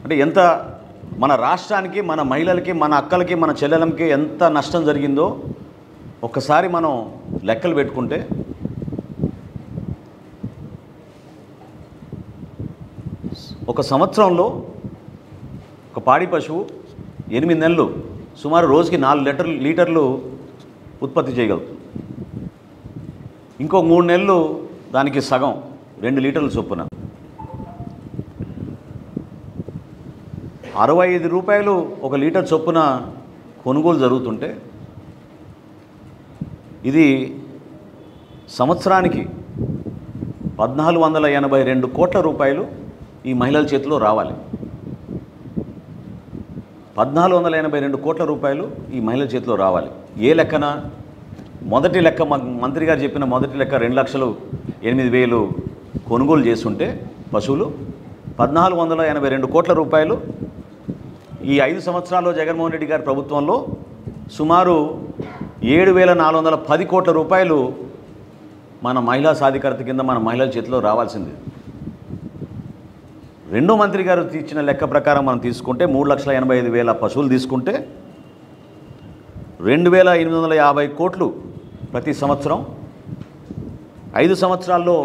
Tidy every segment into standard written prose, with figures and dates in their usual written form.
అంటే ఎంత మన రాష్ట్రానికి, మన మహిళలకి, మన అక్కలకి, మన చెల్లెలకి ఎంత నష్టం జరిగిందో ఒక్కసారి మనం లెక్కలు పెట్టుకుంటే ఒక సంవత్సరంలో ఒక పాడి పశువు 8 నెలలు సుమారు రోజుకి 4 లీటర్లు ఉత్పత్తి చేయగలుగుతుంది. ఇంకో 3 నెలలు దానికి సగం 2 లీటర్ల చొప్పున 65 రూపాయలు ఒక లీటర్ చొప్పున కొనుగోలు జరుగుతుంటే ఇది సంవత్సరానికి 1482 కోట్ల రూపాయలు ఈ మహిళల చేతిలో రావాలి. 1482 కోట్ల రూపాయలు ఈ మహిళల చేతిలో రావాలి. ఏ లెక్కన? మొదటి లెక్క మంత్రి గారు చెప్పిన మొదటి లెక్క 2,08,000 కొనుగోలు చేస్తుంటే పశువులు 1482 కోట్ల రూపాయలు ఈ 5 సంవత్సరాల్లో జగన్మోహన్ రెడ్డి గారి ప్రభుత్వంలో సుమారు 7,410 కోట్ల రూపాయలు మన మహిళా సాధికారత కింద మన మహిళల చేతిలో రావాల్సింది. రెండో మంత్రి గారు ఇచ్చిన లెక్క ప్రకారం మనం తీసుకుంటే 3,85,000 పశువులు తీసుకుంటే 2,850 కోట్లు ప్రతి సంవత్సరం. 5 సంవత్సరాల్లో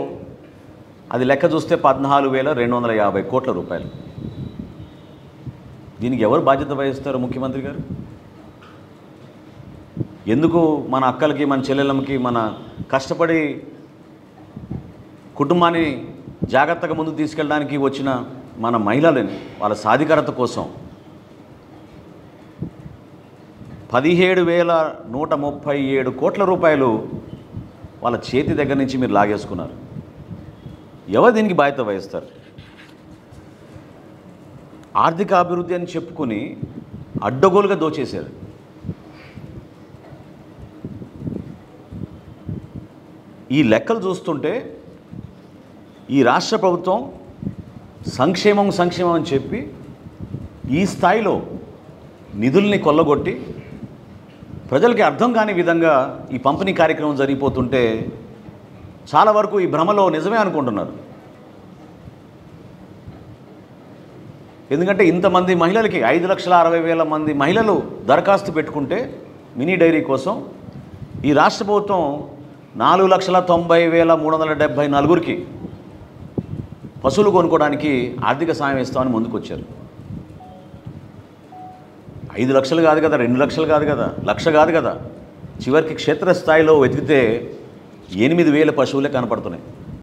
అది లెక్క చూస్తే 14,250 కోట్ల రూపాయలు. దీనికి ఎవరు బాధ్యత వహిస్తారు? ముఖ్యమంత్రి గారు. ఎందుకు మన అక్కలకి, మన చెల్లెళ్ళకి, మన కష్టపడి కుటుంబాన్ని జాగ్రత్తగా ముందుకు తీసుకెళ్ళడానికి వచ్చిన మన మహిళలని వాళ్ళ సాధికారత కోసం 17,137 కోట్ల రూపాయలు వాళ్ళ చేతి దగ్గర నుంచి మీరు లాగేసుకున్నారు. ఎవరు దీనికి బాధ్యత వహిస్తారు? ఆర్థిక అభివృద్ధి అని చెప్పుకొని అడ్డగోలుగా దోచేశారు. ఈ లెక్కలు చూస్తుంటే ఈ రాష్ట్ర ప్రభుత్వం సంక్షేమం అని చెప్పి ఈ స్థాయిలో నిధుల్ని కొల్లగొట్టి ప్రజలకి అర్థం కాని విధంగా ఈ పంపిణీ కార్యక్రమం జరిగిపోతుంటే చాలా వరకు ఈ భ్రమలో నిజమే అనుకుంటున్నారు. ఎందుకంటే ఇంతమంది మహిళలకి 5,60,000 మంది మహిళలు దరఖాస్తు పెట్టుకుంటే మినీ డైరీ కోసం ఈ రాష్ట్ర ప్రభుత్వం 4,90,374కి పశువులు కొనుక్కోవడానికి ఆర్థిక సాయం ఇస్తామని ముందుకొచ్చారు. 5 లక్షలు కాదు కదా, 2 లక్షలు కాదు కదా, 1,00,000 కాదు కదా, చివరికి క్షేత్రస్థాయిలో వెతికితే 8,000 పశువులే కనపడుతున్నాయి.